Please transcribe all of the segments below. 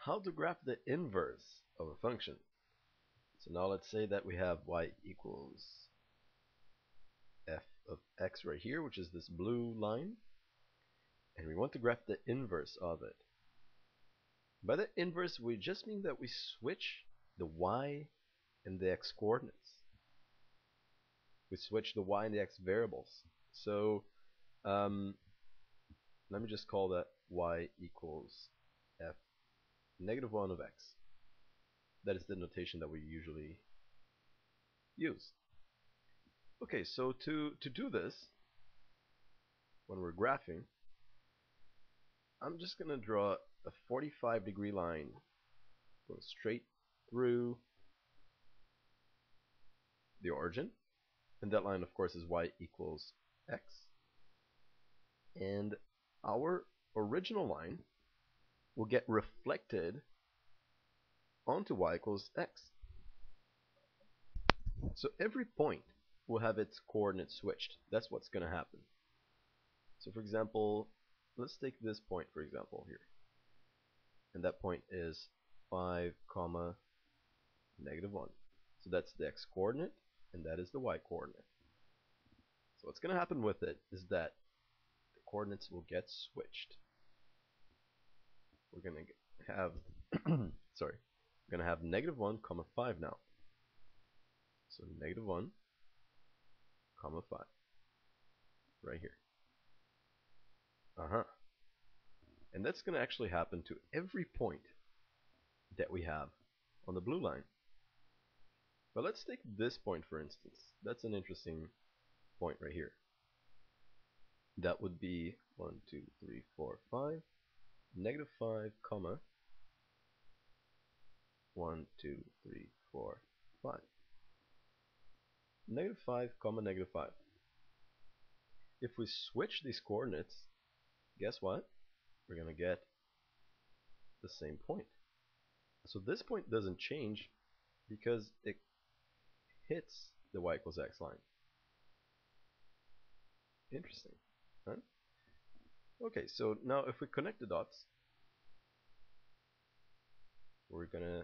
how to graph the inverse of a function. So now let's say that we have y equals f of x right here, which is this blue line, and we want to graph the inverse of it. By the inverse, we just mean that we switch the y and the x coordinates. We switch the y and the x variables. So let me just call that y equals f negative 1 of x. That is the notation that we usually use. Okay, so to do this, when we're graphing, I'm just going to draw a 45-degree line going straight through the origin. And that line, of course, is y equals x. And our original line will get reflected onto y equals x. So every point will have its coordinates switched. That's what's going to happen. So for example, let's take this point for example here. And that point is 5, negative 1. So that's the x coordinate, and that is the y coordinate. So what's going to happen with it is that the coordinates will get switched. We're going to have sorry, we're going to have negative 1, 5 now. So negative 1, 5 right here. And that's going to actually happen to every point that we have on the blue line. But let's take this point for instance. That's an interesting point right here. That would be 1, 2, 3, 4, 5, negative 5, 1, 2, 3, 4, 5. Negative 5, negative 5. If we switch these coordinates, guess what? We're going to get the same point. So this point doesn't change because it hits the y equals x line. Interesting, huh? Okay, so now if we connect the dots, we're gonna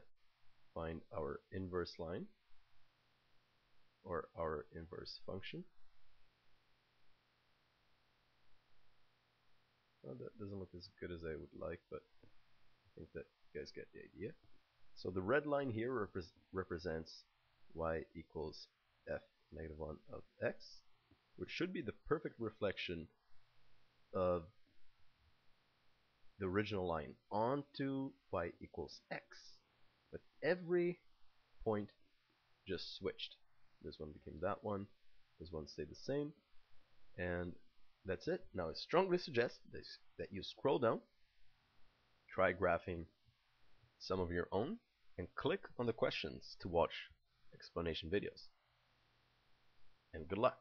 find our inverse line or our inverse function. Well, that doesn't look as good as I would like, but I think that you guys get the idea. So the red line here represents y equals f negative 1 of x, which should be the perfect reflection of the original line onto y equals x. But every point just switched. This one became that one, this one stayed the same, and that's it. Now I strongly suggest that you scroll down, try graphing some of your own, and click on the questions to watch explanation videos. And good luck!